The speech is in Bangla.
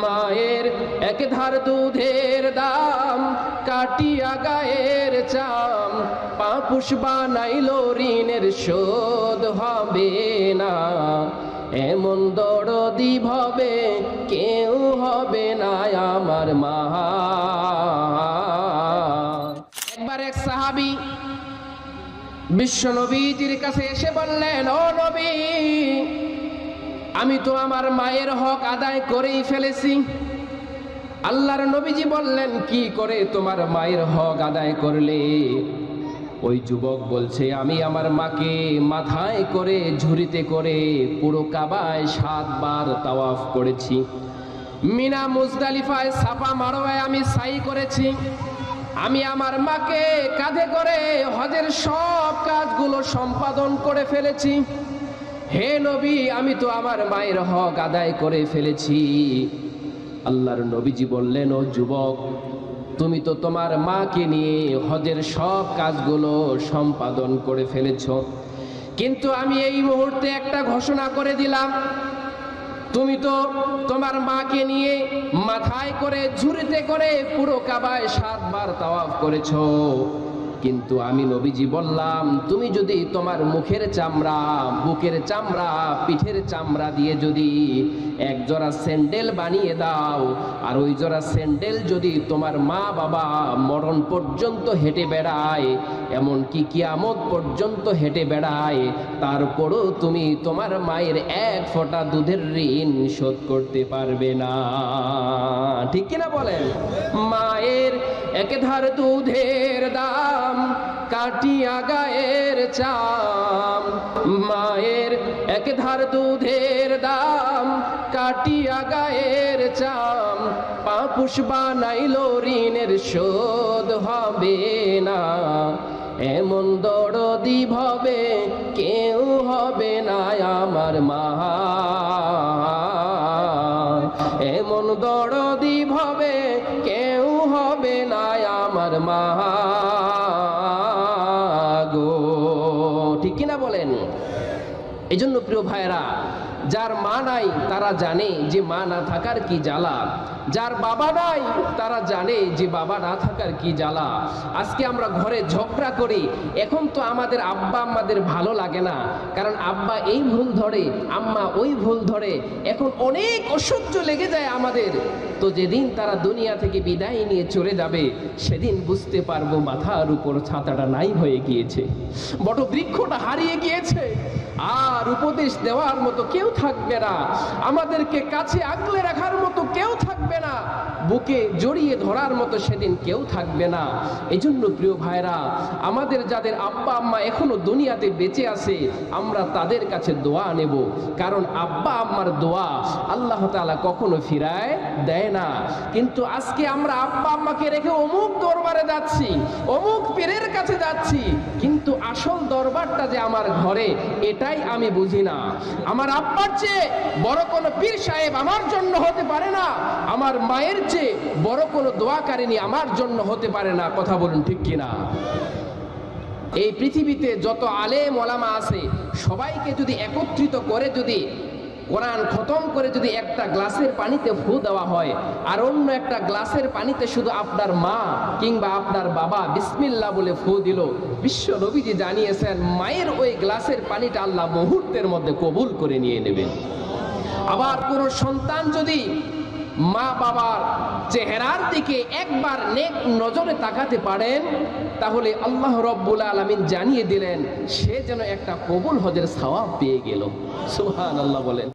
মায়ের এক ধার দুধের দাম কাটিয়া গায়ের চাম, পাপুষ বানাইল ঋণের শোধ হবে না। এমন দরদি ভবে কেউ হবে না আমার মা। একবার এক সাহাবী বিশ্ব নবীজির কাছে এসে বললেন, ও নবী, আমি তো আমার মায়ের হক আদায় করেই ফেলেছি। আল্লাহর নবীজি বললেন, কি করে তোমার মায়ের হক আদায় করলে? ওই যুবক বলছে, আমি আমার মাকে মাথায় করে ঝুড়িতে করে পুরো কাবায় 7 বার তাওয়াফ করেছি। মিনা মুজদালিফায় সাফা মারওয়ায় আমি সাই করেছি। আমি আমার মাকে কাঁধে করে হজের সব কাজগুলো সম্পাদন করে ফেলেছি। হে নবী, আমি তো আমার মায়ের হক আদায় করে ফেলেছি। আল্লাহর নবীজি বললেন, ও যুবক, তুমি তো তোমার মাকে নিয়ে হজের সব কাজগুলো সম্পাদন করে ফেলেছ, কিন্তু আমি এই মুহূর্তে একটা ঘোষণা করে দিলাম, তুমি তো তোমার মাকে নিয়ে মাথায় করে ঝুড়িতে করে পুরো কাবায় 7 বার তাওয়াফ করেছো, কিন্তু আমি নবীজি বললাম, তুমি যদি তোমার মুখের চামড়া, বুকের চামড়া, পিঠের চামড়া দিয়ে যদি এক জোড়া স্যান্ডেল বানিয়ে দাও, আর ওই জোড়া স্যান্ডেল যদি তোমার মা বাবা মরণ পর্যন্ত হেঁটে বেড়ায়, এমনকি কিয়ামত পর্যন্ত হেঁটে বেড়ায়, তারপরও তুমি তোমার মায়ের 1 ফোঁটা দুধের ঋণ শোধ করতে পারবে না। ঠিক কিনা বলেন? মায়ের এক ধার দুধের দাম কাটিয়া গায়ের চাম, মায়ের এক ধার দুধের দাম কাটিয়া গায়ের চাম, পাপুষ বানাইল ঋণের শোধ হবে না। এমন দরদি ভবে কেউ হবে না আমার মা। এমন দরদি ভবে কেউ হবে না আমার মা গো। ঠিক কিনা বলেন? এই জন্য প্রিয় ভাইরা, যার মা নাই তারা জানে যে মা না থাকার কি জ্বালা, যার বাবা নাই তারা জানে যে বাবা না থাকার কি জ্বালা। আজকে আমরা ঘরে ঝগড়া করি, এখন তো আমাদের আব্বা আম্মাদের ভালো লাগে না, কারণ আব্বা এই ভুল ধরে, আম্মা ওই ভুল ধরে, এখন অনেক অসহ্য লেগে যায় আমাদের। তো যেদিন তারা দুনিয়া থেকে বিদায় নিয়ে চলে যাবে, সেদিন বুঝতে পারবো মাথার উপর ছাতাটা নাই হয়ে গিয়েছে, বট বৃক্ষটা হারিয়ে গিয়েছে, আর উপদেশ দেওয়ার মতো কেউ থাকবে না, আমাদেরকে কাছে আগলে রাখার মতো কেউ থাকবে না, বুকে জড়িয়ে ধরার মতো সেদিন কেউ থাকবে না। এই জন্য প্রিয় ভাইরা, আমাদের যাদের আব্বা আম্মা এখনো দুনিয়াতে বেঁচে আছে, আমরা তাদের কাছে দোয়া নেব, কারণ আব্বা আম্মার দোয়া আল্লাহ তাআলা কখনো ফিরায় দেয় না। কিন্তু আজকে আমরা আব্বা আম্মাকে রেখে অমুক দরবারে যাচ্ছি, অমুক পীরের কাছে যাচ্ছি, কিন্তু আসল দরবারটা যে আমার ঘরে, এটাই আমি বুঝি না। আমার আব্বার চেয়ে বড় কোনো পীর সাহেব আমার জন্য হতে পারে না, আমার মায়ের চেয়ে বড় কোনো দোয়াকারিনী আমার জন্য হতে পারে না। কথা বলুন ঠিক কিনা? এই পৃথিবীতে যত আলেম ওলামা আছে, সবাইকে যদি একত্রিত করে যদি কোরআন খতম করে যদি একটা গ্লাসের পানিতে ফু দেওয়া হয়, আর অন্য একটা গ্লাসের পানিতে শুধু আপনার মা কিংবা আপনার বাবা বিসমিল্লাহ বলে ফু দিল, বিশ্ব নবীজি জানিয়েছেন মায়ের ওই গ্লাসের পানিটা আল্লাহ মুহূর্তের মধ্যে কবুল করে নিয়ে নেবেন। আবার কোনো সন্তান যদি মা বাবার চেহারার দিকে একবার নেক নজরে তাকাতে পারেন, তাহলে আল্লাহ রব্বুল আলামিন জানিয়ে দিলেন সে যেন একটা কবুল হজের সওয়াব পেয়ে গেল। সুবহানাল্লাহ বলেন।